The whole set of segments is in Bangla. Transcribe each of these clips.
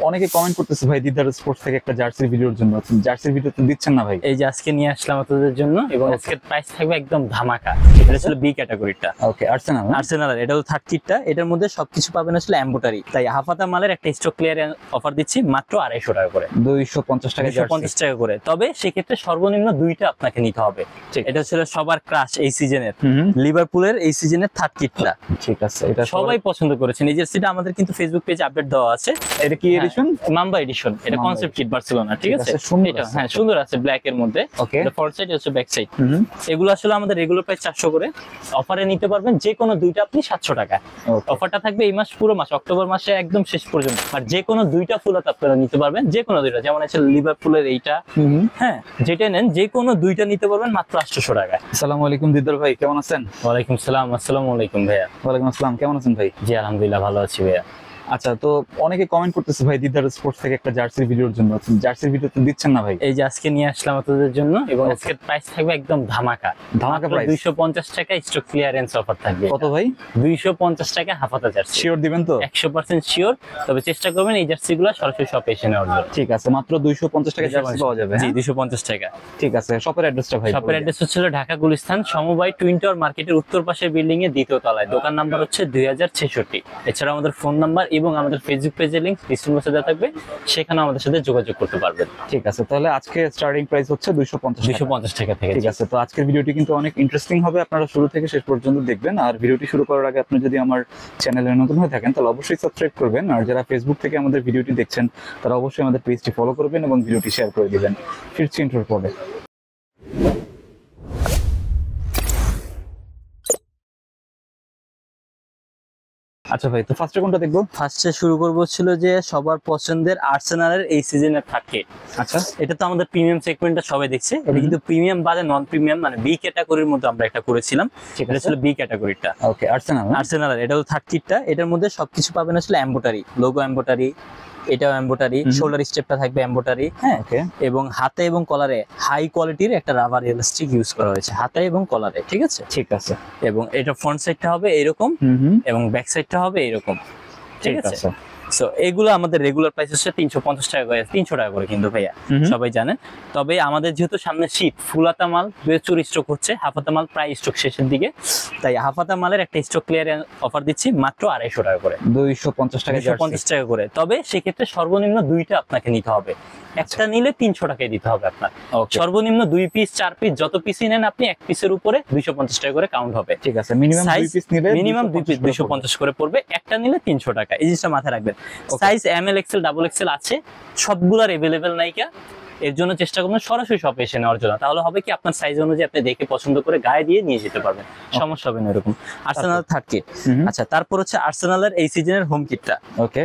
অনেকে কমেন্ট করতেছে ভাই দিদার স্পোর্টস থেকে একটা জার্সির ভিডিওর জন্য, জার্সির ভিডিও তো দিচ্ছেন না ভাই। এই যে আজকে নিয়ে আসলাম আপনাদের জন্য এবং আজকের প্রাইস থাকবে একদম ধামাকা। এটা ছিল বি ক্যাটাগরিটা। ওকে, আর্সেনাল এটা হলো 30টা। এটার মধ্যে সবকিছু পাবেন আসলে এমব্রয়ডারি। তাই হাফাতা মালের একটা স্টক ক্লিয়ার অফার দিচ্ছি মাত্র 250 টাকা করে, 250 টাকা, 250 টাকা করে। তবে সেক্ষেত্রে সর্বনিম্ন দুইটা আপনাকে নিতে হবে। এটা ছিল সবার ক্রাশ এই সিজনের, লিভারপুলের এই সিজনের 30টা। ঠিক আছে, এটা সবাই পছন্দ করেছে। এই জার্সিটা আমাদের কিন্তু ফেসবুক পেজে আপডেট দেওয়া আছে। এটা কি এডিশন? Mamba edition. এটা কনসেপ্ট কিট বার্সেলোনা। ঠিক আছে, এটা হ্যাঁ সুন্দর আছে ব্ল্যাক এর মধ্যে। এটা ফ্রন্ট সাইড, হচ্ছে ব্যাক সাইড। এগুলো আসলে আমাদের রেগুলার প্রাইস 400 করে। অফারে নিতে পারবেন যে কোনো দুইটা আপনি 700 টাকা। অফারটা থাকবে এই মাস, পুরো মাস, অক্টোবর মাসে একদম শেষ পর্যন্ত। আর যে কোনো দুইটা ফুলাতে আপনারা নিতে পারবেন, যে কোনো দুইটা, যেমন আছে লিভারপুলের এইটা, হ্যাঁ যেটা নেন যে কোনো দুইটা নিতে পারবেন মাত্র 800 টাকা। আসসালামু আলাইকুম দিদার ভাই, কেমন আছেন? ওয়ালাইকুম সালাম। আসসালামু আলাইকুম ভাইয়া। ওয়ালাইকুম আসসালাম, কেমন আছেন ভাই? জি আলহামদুলিল্লাহ ভালো আছি ভাইয়া। আচ্ছা, তো অনেকে কমেন্ট করতেছে ভাই দিদার স্পোর্টস থেকে একটা জার্সির ভিডিওর জন্য, জার্সির ভিডিও তো দিচ্ছেন না ভাই। এই যে আজকে নিয়ে আসলাম আপনাদের জন্য এবং আজকের প্রাইস থাকবে একদম ধামাকা প্রাইস 250 টাকা স্টক ক্লিয়ারেন্স অফার থাকবে। কত ভাই? 250 টাকা হাফাতা জার্সি। শিওর দিবেন তো? 100% শিওর। তবে চেষ্টা করবেন এই জার্সিগুলো সরাসরি শপে এসে নেওয়ার জন্য। ঠিক আছে, মাত্র 250 টাকা জার্সি পাওয়া যাবে। জি 250 টাকা। ঠিক আছে, শপের অ্যাড্রেসটা ভাই? শপের অ্যাড্রেস হচ্ছে ঢাকা গুলিস্তান সমবায় টুইন টাওয়ার মার্কেটের উত্তর পাশের বিল্ডিং এর দ্বিতীয় তলায়। দোকান নাম্বার হচ্ছে 2066। এছাড়া আমাদের ফোন নাম্বার এবং আমাদের ফেসবুক পেজের লিংক ডিসক্রিপশন বক্সে দেওয়া থাকবে, সেখানে আমাদের সাথে যোগাযোগ করতে পারবেন। ঠিক আছে, তাহলে আজকে স্টার্টিং প্রাইস হচ্ছে 250 টাকা থেকে। ঠিক আছে, তো আজকের ভিডিওটি কিন্তু অনেক ইন্টারেস্টিং হবে, আপনারা শুরু থেকে শেষ পর্যন্ত দেখবেন। আর ভিডিওটি শুরু করার আগে আপনি যদি আমার চ্যানেলে নতুন হয়ে থাকেন তাহলে অবশ্যই সাবস্ক্রাইব করবেন। আর যারা ফেসবুক থেকে আমাদের ভিডিওটি দেখছেন তারা অবশ্যই আমাদের পেজটি ফলো করবেন এবং ভিডিওটি শেয়ার করে দিবেন। ফিরছি ইন্ট্রোর পরে। আচ্ছা ভাই, তো ফার্স্টে কোনটা দেখবো? ফার্স্টে শুরু করবো ছিল যে সবার পছন্দের আর্সেনালের এই সিজনের 30। আচ্ছা, এটা তো আমাদের প্রিমিয়াম সেগমেন্টটা সবাই দেখছে। এটা কিন্তু প্রিমিয়াম বাদে নন প্রিমিয়াম মানে বি ক্যাটাগরির মধ্যে আমরা একটা করেছিলাম। এটা ছিল বি ক্যাটাগরিটা। ওকে, আর্সেনালের এটা হলো 30টা। এটার মধ্যে সবকিছু পাবেন আসলে এমব্রয়ডারি, লোগো এমব্রয়ডারি, এটাও এমব্রয়ডারি, শোল্ডার স্টেপটা থাকবে এমব্রয়ডারি, হ্যাঁ। এবং হাতে এবং কলারে হাই কোয়ালিটির একটা রাবার এলাস্টিক ইউজ করা হয়েছে হাতে এবং কলারে। ঠিক আছে, ঠিক আছে। এবং এটা ফ্রন্ট সাইডটা হবে এরকম এবং ব্যাক সাইডটা হবে এরকম। ঠিক আছে। সো এগুলো আমাদের রেগুলার প্রাইস হচ্ছে 350 টাকা করে, 300 টাকা করে কিন্তু ভাইয়া সবাই জানেন। তবে আমাদের যেহেতু সামনে শীত, ফুলাতা মাল প্রচুর স্টক হচ্ছে, হাফাতা মাল প্রায় স্টক শেষের দিকে। তাই হাফাতা মালের একটা স্টক ক্লিয়ার অফার দিচ্ছি মাত্র 250 টাকা করে, 250 টাকা, 250 টাকা করে। তবে সেক্ষেত্রে সর্বনিম্ন দুইটা আপনাকে নিতে হবে। একটা নিলে 300 টাকায় দিতে হবে আপনার। সর্বনিম্ন 2 পিস 4 পিস যত পিসই নেন আপনি, এক পিসের উপরে 250 টাকা করে কাউন্ট হবে। ঠিক আছে, মিনিমাম 2 পিস নিলে মিনিমাম 2 পিস 250 করে পড়বে, একটা নিলে 300 টাকা। এই জিনিসটা মাথায় রাখবেন। Size ML XL double XL আছে, সবগুলার अवेलेबल নাইকা। এর জন্য চেষ্টা করবেন সরাসরি শপে এসে নেওয়ার জন্য। তাহলে হবে কি আপনার সাইজ অনুযায়ী আপনি দেখে পছন্দ করে গায়ে দিয়ে নিয়ে যেতে পারবেন, সমস্যা হবে না এরকম। আর্সেনাল 30। আচ্ছা, তারপর হচ্ছে আর্সেনালের এই সিজনের হোম কিটটা। ওকে,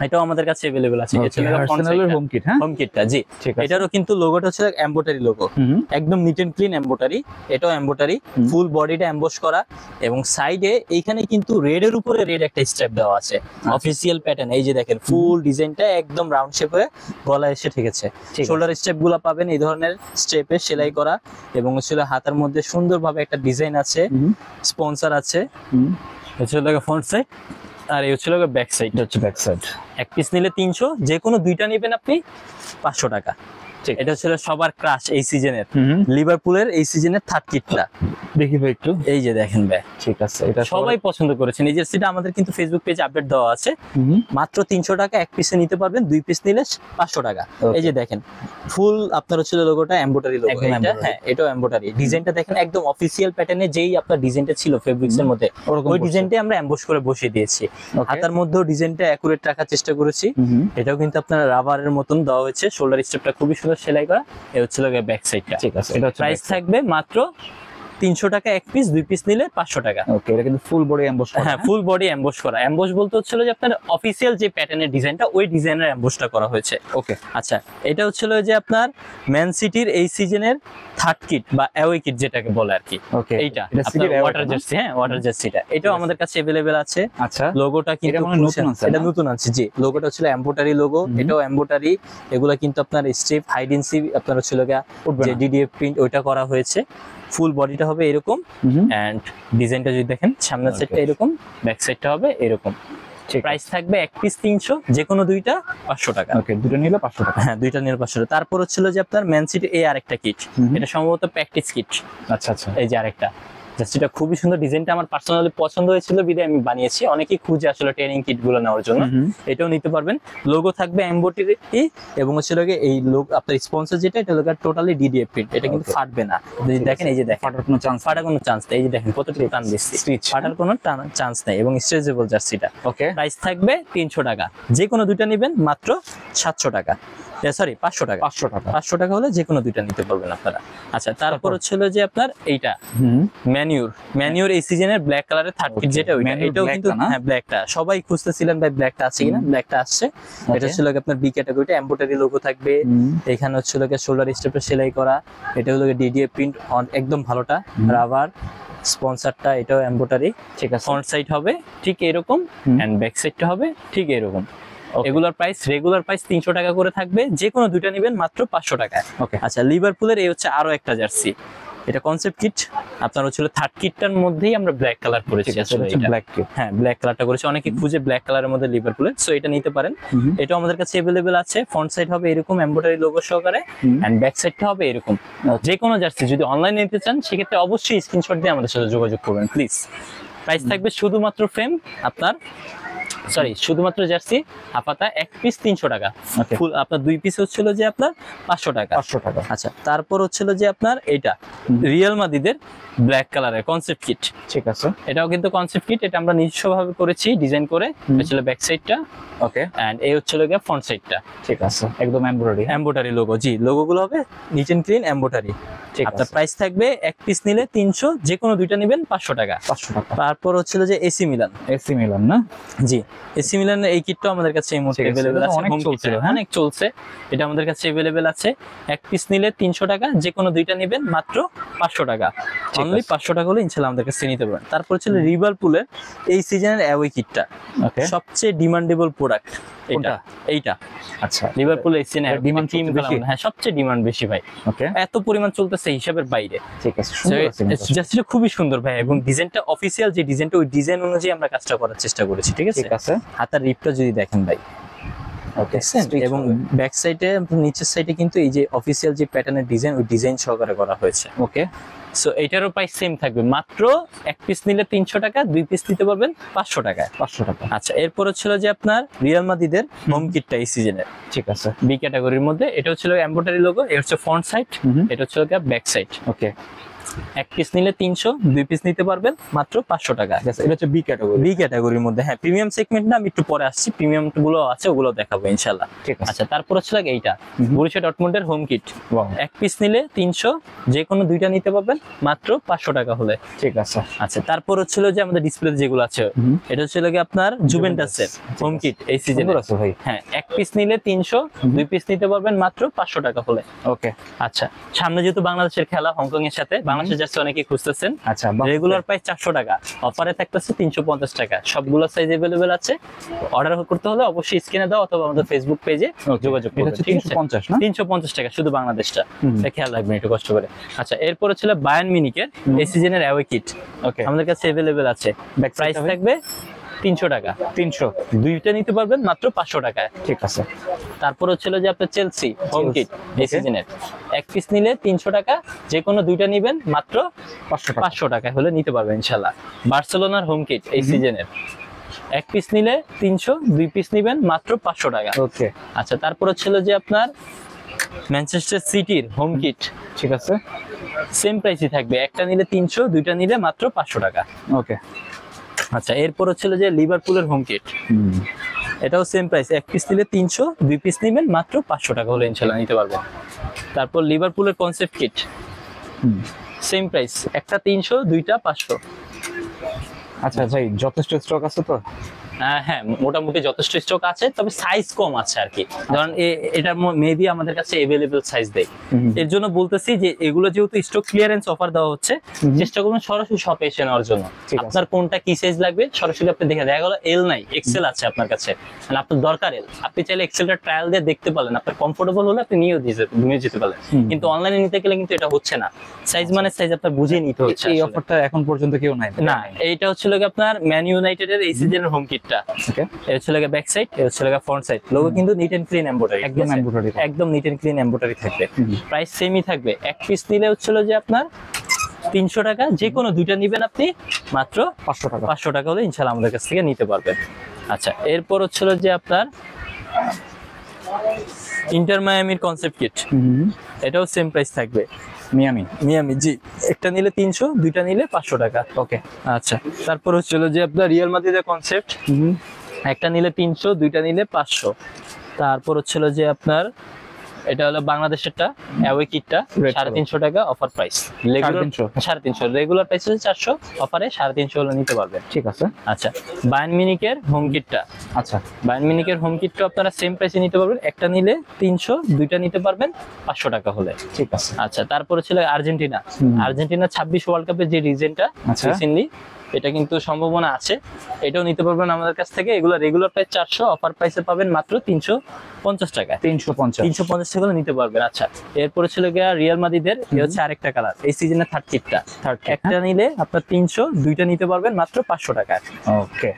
এটাও আমাদের কাছে अवेलेबल আছে। আর্সেনালের হোম কিট, হ্যাঁ, হোম কিটটা। জি, এটারও কিন্তু লোগোটা হচ্ছে এমব্রয়ডারি লোগো, একদম নিট এন্ড ক্লিন এমব্রয়ডারি। এটাও এমব্রয়ডারি, ফুল বডিটা এমবস করা এবং সাইডে এইখানে কিন্তু রেড এর উপরে রেড একটা স্ট্রাইপ দেওয়া আছে, অফিশিয়াল প্যাটার্ন। এই যে দেখেন ফুল ডিজাইনটা একদম রাউন্ড শেপে গলায় এসে ঠেকেছে। শোল্ডার স্ট্রাইপ গুলো পাবেন এই ধরনের স্ট্রাইপে সেলাই করা এবং হচ্ছে হাতের মধ্যে সুন্দরভাবে একটা ডিজাইন আছে, স্পন্সর আছে। হচ্ছে ফ্রন্ট সাইড আর এই হচ্ছে ব্যাক সাইড। হচ্ছে ব্যাক সাইড। এক পিস নিলে 300, যে কোনো দুইটা নেবেন আপনি 500 টাকা। এটা ছিল সবার ক্রাশ এই সিজনের, লিভারপুলের এই সিজনের 30টা। দেখি ভাই একটু, এই যে দেখেন ভাই। ঠিক আছে, এটা সবাই পছন্দ করেছেন। এই জার্সিটা আমাদের কিন্তু ফেসবুক পেজে আপডেট দেওয়া আছে। মাত্র 300 টাকা, এক পিসে নিতে পারবেন, 2 পিস নিলে 500 টাকা। এই যে দেখেন ফুল আপনার হচ্ছে লোগোটা এমব্রয়ডারি লোগো, এটা হ্যাঁ এটাও এমব্রয়ডারি। ডিজাইনটা দেখেন একদম অফিশিয়াল প্যাটার্নে, যেই আপনার ডিজাইনটা ছিল ফেব্রিক্স এর মধ্যে ওই ডিজাইনটাই আমরা এমবস করে বসিয়ে দিয়েছি। হাতার মধ্যেও ডিজাইনটা অ্যাকুরেট রাখার চেষ্টা করেছি। এটাও কিন্তু আপনার রাবারের মতন দেওয়া হয়েছে, শোল্ডার স্ট্রাপটা খুবই সুন্দর সেলাই করা। এই হচ্ছে ব্যাক সাইডটা। ঠিক আছে, এটা প্রাইস থাকবে মাত্র 300 টাকা, এক পিস, 2 পিস নিলে 500 টাকা। ওকে, এটা কিন্তু ফুল বডি এমবস করা। হ্যাঁ, ফুল বডি এমবস করা। এমবস বলতে হচ্ছিল যে আপনার অফিশিয়াল যে প্যাটার্নের ডিজাইনটা ওই ডিজাইনের এমবসটা করা হয়েছে। ওকে, আচ্ছা, এটা হচ্ছিল যে আপনার ম্যান সিটির এই সিজনের 30 কিট বা অ্যাওয়ে কিট যেটাকে বলে আর কি। ওকে, এইটা আপনার ওয়াটার জার্সি, হ্যাঁ ওয়াটার জার্সিটা এটাও আমাদের কাছে अवेलेबल আছে। আচ্ছা, লোগোটা কিন্তু নতুন আছে, এটা নতুন আছে। জি, লোগোটা হচ্ছে এমব্রয়ডারি লোগো, এটাও এমব্রয়ডারি। এগুলা কিন্তু আপনার স্ট্রিপ হাইড এন্ড সি আপনার হচ্ছে যে ডিডিএফ প্রিন্ট ওইটা করা হয়েছে। ফুল বডিটা হবে এরকম এন্ড ডিজাইনটা যদি দেখেন সামনের সাইডটা এরকম, ব্যাক সাইডটা হবে এরকম। প্রাইস থাকবে এক পিস 300, যে কোনো দুইটা 500 টাকা। ওকে, দুটো নিলে 500 টাকা। হ্যাঁ, দুইটা নিলে 500 টাকা। তারপর হচ্ছিল যে আপনার ম্যান সিটি এই আরেকটা কিট, এটা সম্ভবত প্র্যাকটিস কিট। আচ্ছা আচ্ছা, এই যে আরেকটা, জাস্ট এটা খুবই সুন্দর, ডিজাইনটা আমার পার্সোনালি পছন্দ হয়েছিল বিধায় আমি বানিয়েছি। অনেকেই খুঁজে আসলে ট্রেনিং কিট গুলো নেওয়ার জন্য, এটাও নিতে পারবেন। লোগো থাকবে এমব্রয়ডারি এবং হচ্ছে এই লোগো আপনার স্পন্সর যেটা, এটা লোগো টোটালি ডিডিএফ প্রিন্ট, এটা কিন্তু ফাটবে না। যদি দেখেন, এই যে দেখেন, ফাটার কোনো চান্স, ফাটার কোনো চান্স নেই। এই যে দেখেন কতটুকু টান দিচ্ছি, ফাটার কোনো চান্স নেই এবং স্ট্রেচেবল জার্সিটা। ওকে, প্রাইস থাকবে 300 টাকা, যে কোনো দুইটা নেবেন মাত্র 700 টাকা, সরি 500 টাকা। 500 টাকা, 500 টাকা হলে যে কোনো দুইটা নিতে পারবেন আপনারা। আচ্ছা, তারপর হচ্ছিল যে আপনার এইটা ম্যানিউর এই সিজনের ব্ল্যাক কালারের থার্ড কিট, যেটা ওইটা, এটাও কিন্তু হ্যাঁ ব্ল্যাকটা সবাই খুঁজতেছিলেন ভাই, ব্ল্যাকটা আছে কিনা। ব্ল্যাকটা আসছে। এটা হচ্ছে আপনার বি ক্যাটাগরিটা, এমব্রয়ডারি লোগো থাকবে। এখানে হচ্ছে শোল্ডার স্টেপে সেলাই করা, এটা হলো ডিডিএ প্রিন্ট, একদম ভালোটা। রাবার স্পন্সরটা এটাও এমব্রয়ডারি, ঠিক আছে। ফ্রন্ট সাইড হবে ঠিক এরকম, এন্ড ব্যাক সাইডটা হবে ঠিক এরকম। এগুলোর প্রাইস রেগুলার প্রাইস 300 টাকা করে থাকবে, যে কোনো দুইটা নেবেন মাত্র 500 টাকায়। ওকে, আচ্ছা, লিভারপুলের এই হচ্ছে আরো একটা জার্সি, এটা কনসেপ্ট কিট। আপনার হচ্ছে থার্ড কিটটার মধ্যেই আমরা ব্ল্যাক কালার করেছি আসলে, এটা ব্ল্যাক কিট। হ্যাঁ, ব্ল্যাক কালারটা করেছি, অনেকে খুঁজে ব্ল্যাক কালারের মধ্যে লিভারপুলের, সো এটা নিতে পারেন। এটা আমাদের কাছে अवेलेबल আছে। ফ্রন্ট সাইড হবে এরকম এমব্রয়ডারি লোগো সহকারে, এন্ড ব্যাক সাইডটা হবে এরকম। যে কোনো জার্সি যদি অনলাইনে নিতে চান, সেক্ষেত্রে অবশ্যই স্ক্রিনশট দিয়ে আমাদের সাথে যোগাযোগ করবেন প্লিজ। প্রাইস থাকবে শুধুমাত্র ফ্রেম আপনার, সরি শুধুমাত্র জার্সি আপাতা এক পিস 300 টাকা, ফুল আপনার 2 পিস হচ্ছিল যে আপনার 500 টাকা। 500 টাকা। আচ্ছা, তারপর হচ্ছিল যে আপনার এটা রিয়াল মাদিদের ব্ল্যাক কালারের কনসেপ্ট কিট, ঠিক আছে। এটাও কিন্তু কনসেপ্ট কিট, এটা আমরা নিজস্বভাবে করেছি ডিজাইন করে। এটা ছিল ব্যাক সাইডটা, ওকে, এন্ড এই হচ্ছিল গিয়ে ফ্রন্ট সাইডটা, ঠিক আছে। একদম এমব্রয়ডারি লোগো, জি লোগোগুলো হবে নিট এন্ড ক্লিন এমব্রয়ডারি। আপনার প্রাইস থাকবে এক পিস নিলে 300, যে কোনো দুইটা নেবেন 500 টাকা। 500 টাকা। তারপর হচ্ছিল যে এসি মিলান না, জি এসি মিলানের এই কিটটাও আমাদের কাছে এই মুহূর্তে अवेलेबल আছে, অনেক চলছিল, অনেক চলছে, এটা আমাদের কাছে अवेलेबल আছে। এক পিস নিলে 300 টাকা, যে কোনো দুইটা নেবেন মাত্র 500 টাকা, অনলি 500 টাকা হলে ইনশাআল্লাহ আমাদের কাছে নিতে পারবেন। তারপর ছিল লিভারপুলের এই সিজনের অ্যাওয়ে কিটটা, সবচেয়ে ডিমান্ডেবল প্রোডাক্ট এইটা। আচ্ছা, লিভারপুল এই সিজনের ডিমান্ড টিম কালার, হ্যাঁ সবচেয়ে ডিমান্ড বেশি ভাই। ওকে, এত পরিমাণ চলতেছে হিসাবের বাইরে, ঠিক আছে। সুন্দর আছে, জাস্টটা খুবই সুন্দর ভাই, এবং ডিজাইনটা অফিসিয়াল যে ডিজাইনটা, ওই ডিজাইন অনুযায়ী আমরা কাজটা করার চেষ্টা করেছি, ঠিক আছে। ঠিক আছে। হাতার রিপটা যদি দেখেন ভাই, ওকে, এবং ব্যাক সাইডে নিচের সাইডে কিন্তু এই যে অফিসিয়াল যে প্যাটার্নের ডিজাইন, ওই ডিজাইন সহকারে করা হয়েছে। ওকে, সো এটারও প্রাইস সেম থাকবে, মাত্র এক পিস নিলে 300 টাকা, 2 পিস নিতে পারবেন 500 টাকায়। 500 টাকা। আচ্ছা, এরপর হচ্ছিল যে আপনার রিয়াল মাদ্রিদের হোম কিটটা এই সিজনের, ঠিক আছে। বি ক্যাটাগরির মধ্যে, এটা হচ্ছিল এমব্রয়ডারি লোগো, এটা হচ্ছে ফ্রন্ট সাইড, এটা হচ্ছে ব্যাক সাইড। ওকে, এক পিস নিলে 300, 2 পিস নিতে পারবেন মাত্র 500 টাকা। এটা হচ্ছে বি ক্যাটাগরির মধ্যে, হ্যাঁ প্রিমিয়াম সেগমেন্ট না, আমি একটু পরে আসছি, প্রিমিয়াম গুলো আছে ওগুলো দেখাবো ইনশাআল্লাহ, ঠিক আছে। আচ্ছা, তারপর হচ্ছে এইটা বরুসিয়া ডর্টমুন্ডের হোম কিট, এক পিস নিলে 300, যে কোনো দুইটা নিতে পারবেন মাত্র 500 টাকা হলে, ঠিক আছে। আচ্ছা, তারপর হচ্ছিল যে আমাদের ডিসপ্লে যেগুলো আছে, এটা হচ্ছিল কি আপনার জুভেন্টাসের হোম কিট এই সিজনে আছে ভাই, হ্যাঁ এক পিস নিলে 300, 2 পিস নিতে পারবেন মাত্র 500 টাকা হলে। ওকে, আচ্ছা, সামনে যেহেতু বাংলাদেশের খেলা হংকং এর সাথে, বাংলাদেশের জার্সি অনেকেই খুঁজতেছেন, আচ্ছা, রেগুলার প্রাইস 400 টাকা, অফারে থাকতেছে 350 টাকা, সবগুলো সাইজ अवेलेबल আছে। অর্ডার করতে হলে অবশ্যই স্ক্রিনে দাও অথবা আমাদের ফেসবুক পেজে যোগাযোগ করবেন। 350 না, 350 টাকা শুধু বাংলাদেশটা, খেয়াল রাখবেন একটু কষ্ট করে। আচ্ছা, এরপরে ছিল বায়ার্ন মিউনিখের এই সিজনের অ্যাওয়ে কিট, ওকে আমাদের কাছে अवेलेबल আছে, প্রাইস থাকবে 300 টাকা, 300, দুইটা নিতে পারবেন মাত্র 500 টাকায়, ঠিক আছে। তারপর হচ্ছিল যে আপনার চেলসি হোম কিট এই সিজনের, এক পিস নিলে 300 টাকা, যে কোনো দুইটা নেবেন মাত্র 500 টাকায় হলে নিতে পারবেন ইনশাআল্লাহ। বার্সেলোনার হোম কিট এই সিজনের, এক পিস নিলে 300, 2 পিস নেবেন মাত্র 500 টাকা। ওকে, আচ্ছা, তারপর হচ্ছিল যে আপনার ম্যানচেস্টার সিটির হোম কিট, ঠিক আছে। সেম প্রাইসই থাকবে, একটা নিলে 300, দুইটা নিলে মাত্র 500 টাকা। ওকে, আচ্ছা, এরপর হচ্ছিল যে লিভারপুলের হোম কিট, এটাও সেম প্রাইস, এক পিস নিলে 300, 2 পিস নেবেন মাত্র 500 টাকা হলে ইনশাআল্লাহ নিতে পারবেন। তারপর লিভারপুলের কনসেপ্ট কিট, সেম প্রাইস, একটা 300, দুইটা 500। আচ্ছা ভাই, যথেষ্ট স্টক আছে তো? হ্যাঁ, মোটামুটি যথেষ্ট স্টক আছে, তবে সাইজ কম আছে আর কি, কারণ এটা মেবি আমাদের কাছে अवेलेबल সাইজ দেয়, এর জন্য বলতেছি যে এগুলো যেহেতু স্টক ক্লিয়ারেন্স অফার দেওয়া হচ্ছে, চেষ্টা করবেন সরাসরি শপে এসে নেওয়ার জন্য। আপনার কোনটা কি সাইজ লাগবে সরাসরি আপনি দেখে, দেখা গেল এল নাই, এক্সেল আছে আপনার কাছে, মানে আপনার দরকার এল, আপনি চাইলে এক্সেলটা ট্রায়াল দিয়ে দেখতে পারেন, আপনার কমফোর্টেবল হলে আপনি নিয়ে যেতে পারেন, কিন্তু অনলাইনে নিতে গেলে কিন্তু এটা হচ্ছে না, সাইজ মানে সাইজ আপনার বুঝে নিতে হচ্ছে। এই অফারটা এখন পর্যন্ত কেউ নাই না, এইটা হচ্ছিল কি আপনার ম্যান ইউনাইটেডের এই সিজনের হোম কিটটা, কিটটা, ওকে এটা হচ্ছে লাগে ব্যাক সাইড, এটা হচ্ছে লাগে ফ্রন্ট সাইড। লোগো কিন্তু নিট এন্ড ক্লিন এমব্রয়ডারি, একদম এমব্রয়ডারি, একদম নিট এন্ড ক্লিন এমব্রয়ডারি থাকবে। প্রাইস সেমই থাকবে। এক পিস নিলে হচ্ছিল যে আপনার 300 টাকা, যে কোনো দুইটা নিবেন আপনি মাত্র 500 টাকা। 500 টাকা হলে ইনশাআল্লাহ আমাদের কাছ থেকে নিতে পারবেন। আচ্ছা, এরপর হচ্ছিল যে আপনার ইন্টার মায়ামির কনসেপ্ট কিট, এটাও সেম প্রাইস থাকবে। মিয়ামি জি, একটা নিলে 300, দুইটা নিলে 500 টাকা। ওকে আচ্ছা, তারপর হচ্ছিল যে আপনার রিয়াল মাদ্রিদের কনসেপ্ট, একটা নিলে 300, দুইটা নিলে 500। তারপর হচ্ছিল যে আপনার এটা হলো বাংলাদেশেরটা অ্যাওয়ে কিটটা, 350 টাকা অফার প্রাইস। 350, রেগুলার প্রাইস হচ্ছে 400, অফারে 350 হলে নিতে পারবেন। ঠিক আছে। আচ্ছা, বায়ার্ন মিউনিখের হোম কিটটা, আচ্ছা বায়ার্ন মিউনিখের হোম কিটটা আপনারা সেম প্রাইসে নিতে পারবেন। একটা নিলে 300, দুইটা নিতে পারবেন 500 টাকা হলে। ঠিক আছে। আচ্ছা, তারপরে ছিল আর্জেন্টিনা। আর্জেন্টিনা 26 ওয়ার্ল্ড কাপের যে রিজেনটা আচ্ছা। রিসেন্টলি, এটা কিন্তু সম্ভাবনা আছে, এটাও নিতে পারবেন আমাদের কাছ থেকে। এগুলো রেগুলার প্রাইস 400, অফার প্রাইসে পাবেন মাত্র 350 টাকা। 350 টাকা হলে নিতে পারবেন। আচ্ছা, এরপরে ছিল গিয়া রিয়াল মাদ্রিদের, এ হচ্ছে আরেকটা কালার, এই সিজনের থার্ড কিটটা। একটা নিলে আপনার 300, দুইটা নিতে পারবেন মাত্র 500 টাকা। ওকে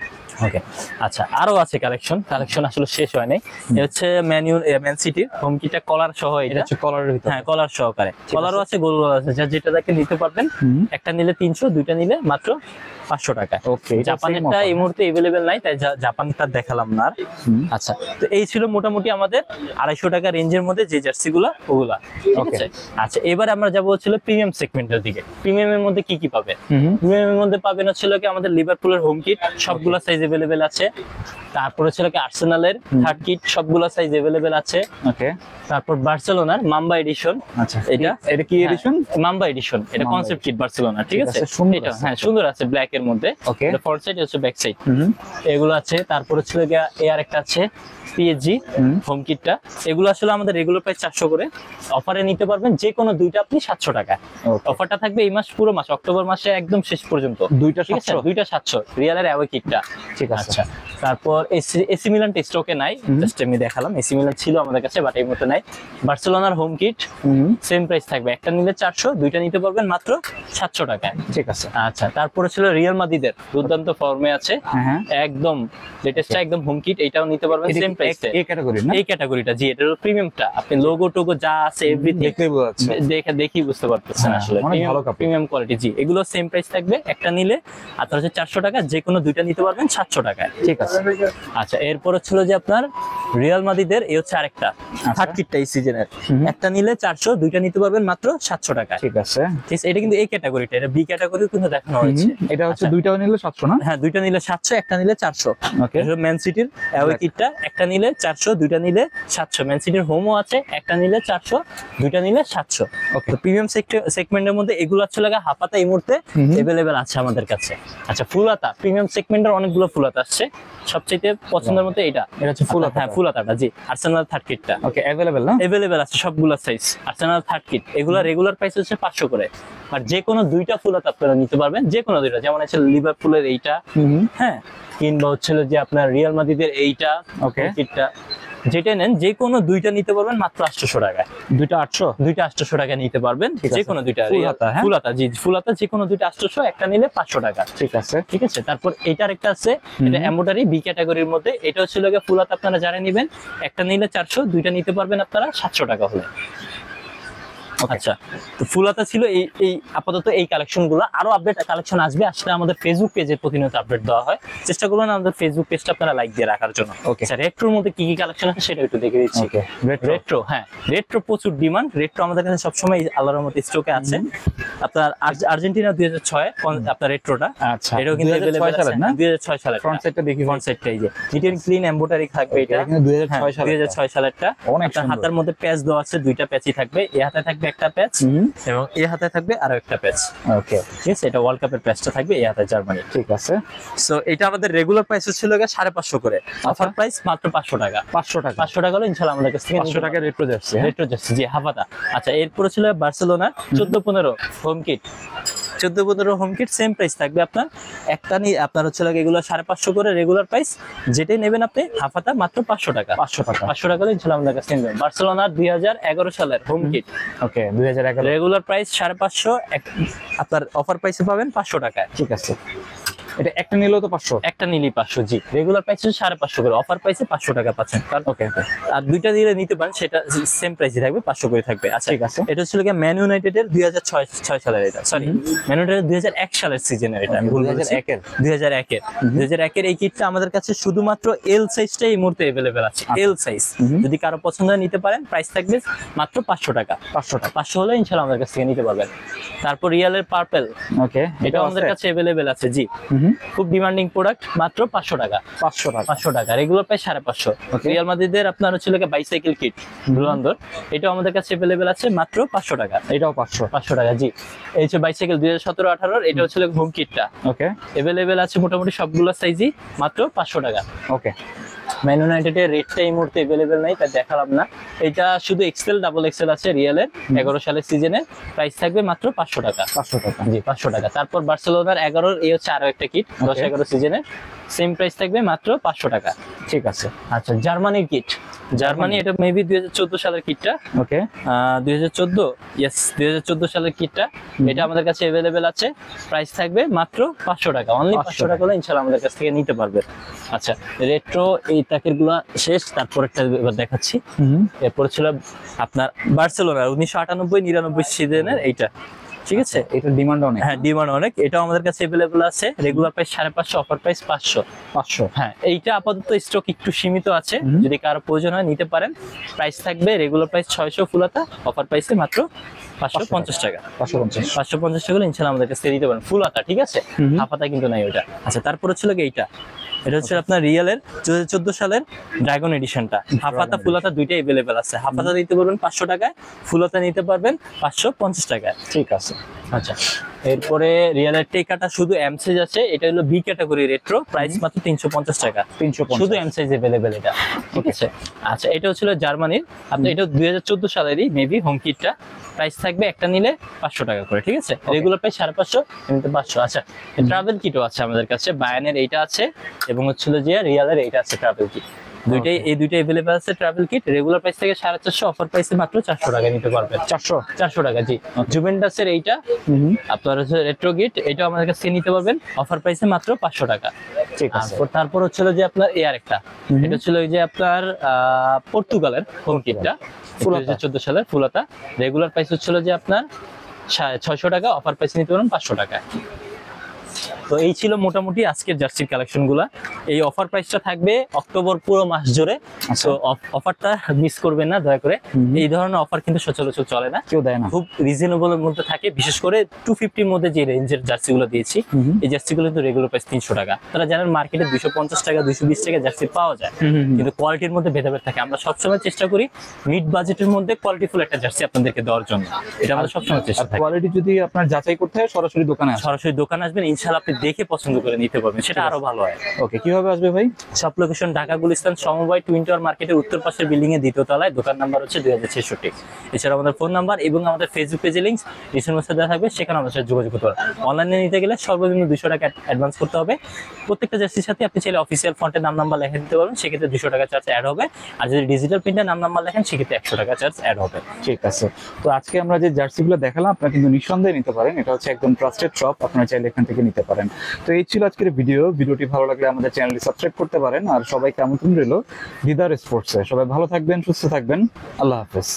ওকে, আচ্ছা, আরো আছে কালেকশন আসলে শেষ হয় নাই। এটা হচ্ছে ম্যান সিটির হোম কিটটা, কলার সহ। এটা হচ্ছে কলারের ভিতরে, হ্যাঁ, কলার সহকারে। কলারও আছে, গোল আছে, যা যেটা দেখে নিতে পারবেন। একটা নিলে 300, দুইটা নিলে মাত্র 500 টাকা। ওকে, জাপানেরটা এই মুহূর্তে अवेलेबल নাই, তাই জাপানটা দেখালাম না। আচ্ছা, তো এই ছিল মোটামুটি আমাদের 250 টাকা রেঞ্জের মধ্যে যে জার্সিগুলো ওগুলা। ঠিক আছে। আচ্ছা, এবার আমরা যাবো হচ্ছে প্রিমিয়াম সেগমেন্টের দিকে। প্রিমিয়ামের মধ্যে কি কি পাবেন? প্রিমিয়ামের মধ্যে পাবেন হচ্ছে কি আমাদের লিভারপুলের হোম কিট, সবগুলা সাইজ अवेलेबल আছে। তারপরে হচ্ছে কি আর্সেনালের থার্ড কিট, সবগুলা সাইজ अवेलेबल আছে। ওকে, তারপর বার্সেলোনার মাম্বা এডিশন। আচ্ছা, এটা কি এডিশন? মাম্বা এডিশন, এটা কনসেপ্ট কিট বার্সেলোনা। ঠিক আছে, সুন্দর, হ্যাঁ সুন্দর আছে, ব্ল্যাক এর মধ্যে। ওকে, এটা ফ্রন্ট সাইড, হচ্ছে ব্যাক সাইড, এগুলো আছে। তারপর হচ্ছে এর একটা আছে পিএসজি হোম কিটটা। এগুলো আসলে আমাদের রেগুলার প্রাইস 400 করে, অফারে নিতে পারবেন যে কোনো দুইটা আপনি 700 টাকা। অফারটা থাকবে এই মাস, পুরো মাস, অক্টোবর মাসে একদম শেষ পর্যন্ত। দুইটা 700 রিয়ালের অ্যাওয়ে কিটটা। ঠিক আছে। আচ্ছা, তারপর এসি মিলান টেস্টকে নাই, জাস্ট আমি দেখালাম। এসি মিলান ছিল আমাদের কাছে, বাট এই মুহূর্তে নাই। বার্সেলোনার হোম কিট সেম প্রাইস থাকবে, একটা নিলে 400, দুইটা নিতে পারবেন মাত্র 700 টাকায়। ঠিক আছে। আচ্ছা, তারপরে ছিল রিয়াল মাদ্রিদের, দুর্দান্ত ফর্মে আছে, একদম লেটেস্টটা, একদম হোম কিট, এটাও নিতে পারবেন সেম প্রাইসে। এই ক্যাটাগরি না? এই ক্যাটাগরিটা জি, এটা হলো প্রিমিয়ামটা। আপনি লোগো টোগো যা আছে এভরিথিং দেখি বুঝতে পারতেছেন আসলে প্রিমিয়াম কোয়ালিটি। জি, এগুলো সেম প্রাইস থাকবে, একটা নিলে আপনার হচ্ছে 400 টাকা, যে কোনো দুইটা নিতে পারবেন 700 টাকায়। ঠিক আছে। আচ্ছা, এরপর ছিল যে আপনার রিয়াল মাদ্রিদের, এই হচ্ছে আরেকটা থার্ড কিটটা এই সিজনের, একটা নিলে 400, দুইটা নিতে পারবেন মাত্র 700 টাকা। ঠিক আছে। ঠিক আছে, এটা কিন্তু এই ক্যাটাগরিটা, এটা বি ক্যাটাগরি কিন্তু দেখানো হয়েছে। এটা হচ্ছে দুইটা নিলে 700 না? হ্যাঁ, দুইটা নিলে 700, একটা নিলে 400। ওকে, ম্যান সিটির অ্যাওয়ে কিটটা, একটা নিলে 400, দুইটা নিলে 700। ম্যান সিটির হোমও আছে, একটা নিলে 400, দুইটা নিলে 700। ওকে, তো প্রিমিয়াম সেগমেন্টের মধ্যে এগুলো হচ্ছে লাগা হাফাতা এই মুহূর্তে अवेलेबल আছে আমাদের কাছে। আচ্ছা, ফুলাতা, প্রিমিয়াম সেগমেন্টের অনেকগুলো ফুলাতা আসছে, সবচেয়ে পছন্দের মধ্যে এটা হচ্ছে ফুলাতা। হ্যাঁ, ফুলাতাটা জি, আর্সেনাল থার্ড কিটটা। ওকে, अवेलेबल না? अवेलेबल আছে সবগুলো সাইজ, আর্সেনাল থার্ড কিট। এগুলো রেগুলার প্রাইস হচ্ছে 500 করে, আর যে কোনো দুইটা ফুলাতা আপনারা নিতে পারবেন, যে কোনো দুইটা, যেমন আছে লিভারপুলের এইটা, হ্যাঁ, কিংবা হচ্ছিল যে আপনার রিয়াল মাদ্রিদের এইটা কিটটা, যেটা নেন যে কোনো দুইটা নিতে পারবেন মাত্র 800 টাকায়। দুইটা 800 টাকা নিতে পারবেন, যে কোনো দুইটা। ফুলাতা জি, ফুলাতা যে কোনো দুইটা 800, একটা নিলে 500 টাকা। ঠিক আছে। ঠিক আছে। তারপর এটার একটা আছে, এটা এমব্রয়ডারি বি ক্যাটাগরির মধ্যে, এটা হচ্ছে লাগে ফুলাতা, আপনারা যারা নেবেন একটা নিলে 400, দুইটা নিতে পারবেন আপনারা 700 টাকা হলে। আচ্ছা, তো ফুলাতা ছিল এই আপাতত এই কালেকশন গুলো। আরো আপডেট কালেকশন আসবে, আসলে আমাদের ফেসবুক পেজে প্রতিনিয়ত আপডেট দেওয়া হয়। চেষ্টা করবেন আমাদের ফেসবুক পেজটা আপনারা লাইক দিয়ে রাখার জন্য। আচ্ছা, রেট্রোর মধ্যে কি কি কালেকশন আছে সেটা একটু দেখে দিচ্ছি। রেট্রো, হ্যাঁ, রেট্রো প্রচুর ডিমান্ড। রেট্রো আমাদের কাছে সবসময় আল্লাহর রহমতে স্টকে আছে। আপনার আর্জেন্টিনা 2006 আপনার রেট্রোটা, আচ্ছা, এটাও কিন্তু अवेलेबल আছে না? 2006 সালের ফ্রন্ট সাইডটা দেখি, ফ্রন্ট সাইডটা এই যে নিট এন্ড ক্লিন এমব্রয়ডারি থাকবে। এটা কিন্তু 2006 সালেরটা। আপনার হাতের মধ্যে প্যাচ দেওয়া আছে, দুইটা প্যাচই থাকবে। এই হাতে থাকবে একটা প্যাচ, এবং এই হাতে থাকবে আরো একটা প্যাচ। ওকে, ঠিক আছে, এটা ওয়ার্ল্ড কাপের প্যাচটা থাকবে এই হাতে, জার্মানি। ঠিক আছে। সো এটা আমাদের রেগুলার প্রাইস ছিল 550 করে, অফার প্রাইস মাত্র 500 টাকা। 500 টাকা হলো ইনশাআল্লাহ আমাদের কাছ থেকে 500 টাকা রেট্রো জার্সি। রেট্রো জার্সি জি, হাফাতা। আচ্ছা, এরপর ছিল Barcelona 14-15 home kit. 14-15 home kit same price থাকবে আপনার, একটা নিয়ে আপনার হচ্ছে লাগে এগুলো 550 করে রেগুলার প্রাইস, যেটাই নেবেন আপনি হাফাতা মাত্র 500 টাকা। 500 টাকা হলে ইনশাআল্লাহ আমাদের কাছে নেবেন। বার্সেলোনার 2011 সালের হোম কিট। ওকে, 2011 রেগুলার প্রাইস 550, আপনার অফার প্রাইসে পাবেন 500 টাকায়। ঠিক আছে। এটা একটা নিলেও তো 500? একটা নিলেই 500, জি। রেগুলার প্রাইস হচ্ছে 550 করে, অফার প্রাইসে 500 টাকা পাচ্ছেন। কারণ ওকে আর দুইটা দিলে নিতে পারেন, সেটা সেম প্রাইসে থাকবে, 500 করে থাকবে। আচ্ছা, ঠিক আছে। এটা হচ্ছে ম্যান ইউনাইটেডের 2006 সালের, এটা সরি ম্যান ইউনাইটেডের 2001 সালের সিজনের, এটা আমি ভুল বলেছি। 2001 এর এই কিটটা আমাদের কাছে শুধুমাত্র এল সাইজটাই এই মুহূর্তে अवेलेबल আছে, এল সাইজ। যদি কারো পছন্দ হয় নিতে পারেন, প্রাইস থাকবে মাত্র 500 টাকা। 500 হলে ইনশাআল্লাহ আমাদের কাছ থেকে নিতে পারবেন। তারপর রিয়ালের পার্পল, ওকে, এটা আমাদের কাছে अवेलेबल আছে, জি। খুব ডিমান্ডিং প্রোডাক্ট, মাত্র 500 টাকা। 500 টাকা, রেগুলার প্রাইস 550। রিয়াল মাদ্রিদের আপনার হচ্ছে বাইসাইকেল কিট ব্লুয়ান্দর, এটাও আমাদের কাছে अवेलेबल আছে মাত্র 500 টাকা। এটাও 500 টাকা, জি। এই হচ্ছে বাইসাইকেল 2017-18, এটা হচ্ছে হোম কিটটা, ওকে, अवेलेबल আছে মোটামুটি সবগুলো সাইজই, মাত্র 500 টাকা। ওকে। ম্যান ইউনাইটেডের রেটটা এই মুহূর্তে अवेलेबल নাই, তাই দেখালাম না। এটা শুধু এক্সেল ডাবল এক্সেল আছে রিয়ালের 11 সালের সিজনে, প্রাইস থাকবে মাত্র 500 টাকা। 500 টাকা, জি, 500 টাকা। তারপর বার্সেলোনার 11-র এই হচ্ছে আরো একটা কিট, 10-11 সিজনে, সেম প্রাইস থাকবে মাত্র 500 টাকা। ঠিক আছে। আচ্ছা, জার্মানির কিট, জার্মানি, এটা মেবি 2014 সালের কিটটা, ওকে, 2014 সালের কিটটা, এটা আমাদের কাছে अवेलेबल আছে, প্রাইস থাকবে মাত্র 500 টাকা, অনলি 500 টাকা হলে ইনশাআল্লাহ আমাদের কাছ থেকে নিতে পারবে। আচ্ছা, রেট্রো এই তাকের গুলা শেষ, তারপরটা এবার দেখাচ্ছি। এরপর ছিল আপনার বার্সেলোনা 1998-99 সিজনের এইটা, ঠিক আছে। এটা ডিমান্ড অনেক, হ্যাঁ, ডিমান্ড অনেক। এটা আমাদের কাছে अवेलेबल আছে, রেগুলার প্রাইস 550, অফার প্রাইস 500। হ্যাঁ, এইটা আপাতত স্টক একটু সীমিত আছে, যদি কারো প্রয়োজন হয় নিতে পারেন। প্রাইস থাকবে রেগুলার প্রাইস 600 ফুলাতা, অফার প্রাইসে মাত্র 550 টাকা। 550 টাকা হলে ইনশাআল্লাহ আমাদের কাছে দিতে পারেন ফুলাতা, ঠিক আছে। হাফাতা কিন্তু নাই ওটা। আচ্ছা, তারপর ছিল এইটা, এটা হচ্ছে আপনার রিয়ালের 2014 সালের ড্রাগন এডিশনটা, হাফাতা ফুলাতা দুইটাই अवेलेबल আছে। হাফাতা দিতে পারবেন 500 টাকায়, ফুলাতা নিতে পারবেন 550 টাকায়। ঠিক আছে। আচ্ছা, এরপরে রিয়ালের টেকাটা শুধু এম সাইজ আছে, এটা হলো বি ক্যাটাগরি রেট্রো, প্রাইস মাত্র 350 টাকা। 350, শুধু এম সাইজ अवेलेबल এটা, ঠিক আছে। আচ্ছা, এটা হচ্ছিল জার্মানির, আপনি এটা 2014 সালেরই মেবি হোম কিটটা, প্রাইস থাকবে একটা নিলে 500 টাকা করে, ঠিক আছে। রেগুলার প্রাইস 550, এমনিতে 500। আচ্ছা, ট্রাভেল কিটও আছে আমাদের কাছে, বায়ানের এইটা আছে এবং হচ্ছিল যে রিয়ালের এইটা আছে ট্রাভেল কিট, দুইটাই এই দুইটাই अवेलेबल আছে ট্রাভেল কিট। রেগুলার প্রাইস থেকে 450, অফার প্রাইসে মাত্র 400 টাকা নিতে পারবেন। 400 টাকা, জি। জুভেন্টাসের এইটা আপনার হচ্ছে রেট্রো কিট, এটা আমাদের কাছে নিতে পারবেন অফার প্রাইসে মাত্র 500 টাকা। ঠিক আছে। তারপর হচ্ছিল যে আপনার এয়ার একটা, এটা ছিল ওই যে আপনার পর্তুগালের হোম কিটটা, 2014 সালের ফুলাতা, রেগুলার প্রাইস হচ্ছিল যে আপনার 600 টাকা, অফার প্রাইসে নিতে পারবেন 500 টাকা। তো এই ছিল মোটামুটি আজকের জার্সির কালেকশন গুলা। এই অফার প্রাইসটা থাকবে অক্টোবর পুরো মাস জুড়ে, তো অফারটা মিস করবেন না দয়া করে। এই ধরনের অফার কিন্তু সচরাচর চলে না, কেউ দেয় না, খুব রিজনেবল এর মধ্যে থাকে। বিশেষ করে 250 এর মধ্যে যে রেঞ্জের জার্সি গুলো দিয়েছি, এই জার্সি গুলো কিন্তু রেগুলার প্রাইস 300 টাকা। তারা জানেন মার্কেটে 250 টাকা 220 টাকা জার্সি পাওয়া যায়, কিন্তু কোয়ালিটির মধ্যে ভেদাভেদ থাকে। আমরা সবসময় চেষ্টা করি মিড বাজেটের মধ্যে কোয়ালিটিফুল একটা জার্সি আপনাদেরকে দেওয়ার জন্য, এটা আমরা সবসময় চেষ্টা করি। কোয়ালিটি যদি আপনার যাচাই করতে হয়, সরাসরি দোকানে আসবেন, ইনশাআল্লাহ আপনি দেখে পছন্দ করে নিতে পারবেন, সেটা আরো ভালো হয়। ওকে, কিভাবে আসবে ভাই? সব লোকেশন ঢাকা গুলিস্তান সমবায় টুইন টাওয়ার মার্কেটের উত্তর পাশের বিল্ডিং এর দ্বিতীয় তলায়, দোকান নাম্বার হচ্ছে 2066। এছাড়া আমাদের ফোন নাম্বার এবং আমাদের ফেসবুক পেজে লিংক ডিসক্রিপশনে দেওয়া থাকবে, সেখানে আমাদের সাথে যোগাযোগ করতে পারেন। অনলাইনে নিতে গেলে সর্বনিম্ন 200 টাকা অ্যাডভান্স করতে হবে। প্রত্যেকটা জার্সির সাথে আপনি চাইলে অফিসিয়াল ফন্টের নাম নাম্বার লিখে দিতে পারবেন, সেক্ষেত্রে 200 টাকা চার্জ অ্যাড হবে। আর যদি ডিজিটাল প্রিন্টের নাম নাম্বার লেখেন, সেক্ষেত্রে 100 টাকা চার্জ অ্যাড হবে। ঠিক আছে। তো আজকে আমরা যে জার্সিগুলো দেখালাম, আপনারা কিন্তু নিঃসন্দেহে নিতে পারেন, এটা হচ্ছে একদম ট্রাস্টেড শপ, আপনারা চাইলে এখান থেকে নিতে পারেন। তো এই ছিল আজকের ভিডিওটি ভালো লাগলে আমাদের চ্যানেলটি সাবস্ক্রাইব করতে পারেন। আর সবাইকে আমন্ত্রণ রইল দিদার স্পোর্টসে। সবাই ভালো থাকবেন, সুস্থ থাকবেন, আল্লাহ হাফেজ।